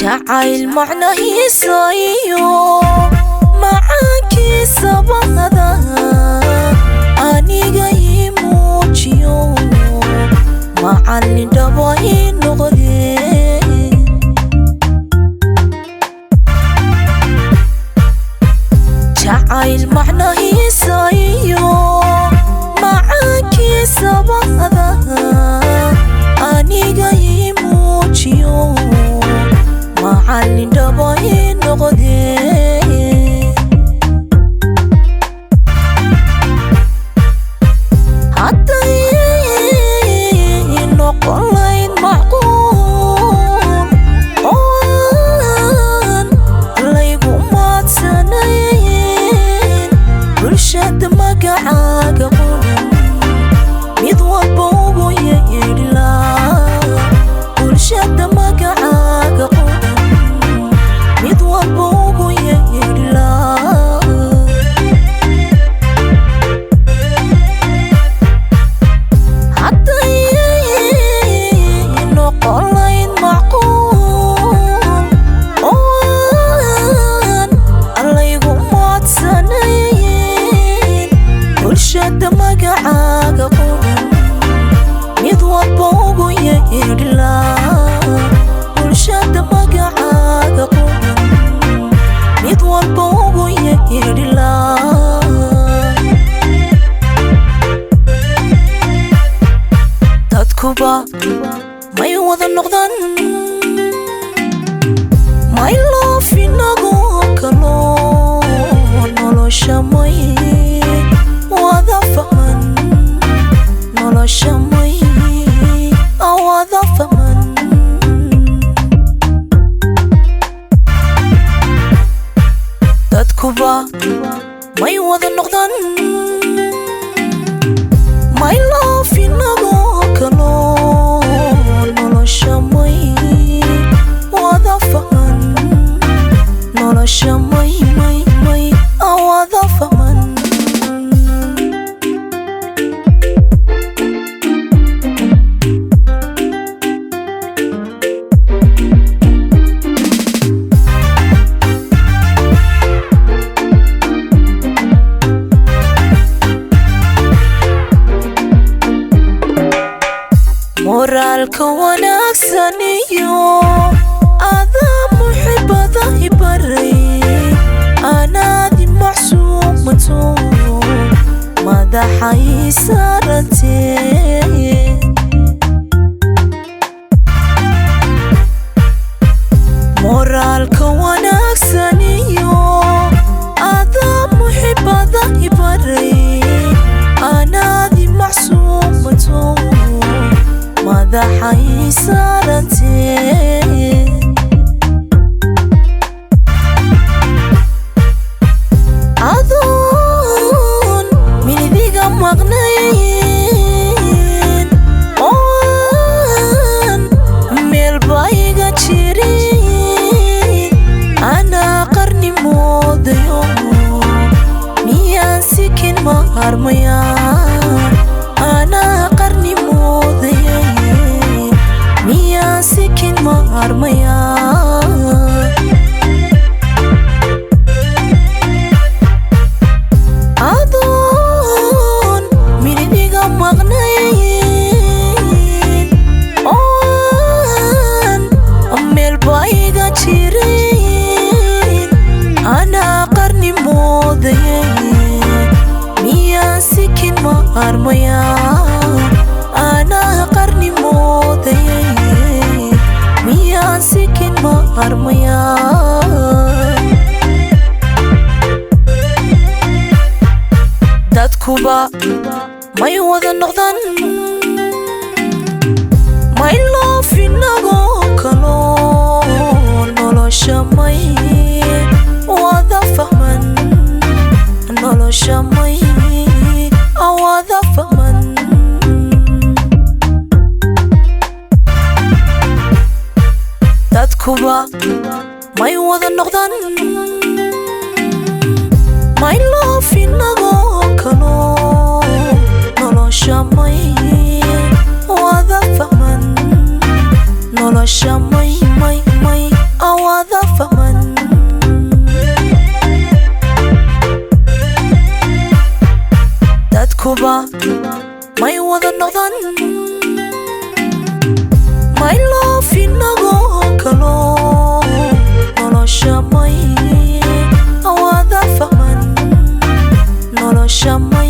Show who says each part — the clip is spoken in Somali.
Speaker 1: جعل معنا هيسايو معاكي سبادة أني جاي موجيو مع اللي دباي نغدي جعل معنا هيسايو معاكي سبادة أني جاي موجيو مع اللي دباي نغدي حتى نقلين معقول وان ليقو مات سنين برشاد مقعاق قولن ميضوى بوغو يلا برشاد مقعاق قولن ميضوى بوغو يلا نقلين معقول وان الليقو مات سنين برشاد مقعاق قولن ميضوى بوغو يلا برشاد مقعاق قولن ميضوى بوغو يلا dadkuba may wada noqdaan may loofinago kalo nolosha may wada fahman nolosha may wada fahman dadkuba may wada noqdaan may loofinago kalo nolosha may wada fahman nolosha may wada fahman moraalka wanaagsan iyo adaa muxibada ibaray anaadi macsuumato madaxay saarantee moraalka wanaagsan iyo adaa muxibada ibaray anaadi macsuumato madaxay saarantee adoon minidiga maqnayn oan meelba iga jirin anaa qarni moodayo miyaan sikin ma harmayaan anaa qarni moodaya miyaan sikin ma harmayaan adoon minidiga maqnayn oan meelba iga jirin anaa qarni moodaya miyaan sikin ma harmayaan anaa qarni moodaya miyaan sikin ma harmayaan dadkuba may wada noqdaan may loofinago kalo nolosha may wada fahman nolosha may wada fahman dadkuba may wada noqdaan my love inagoo kalo nolosha may wada fahman nolosha may wada fahman dadkuba may wada noqdaan my love inagoo kalo nolosha may wada fahman nolosha may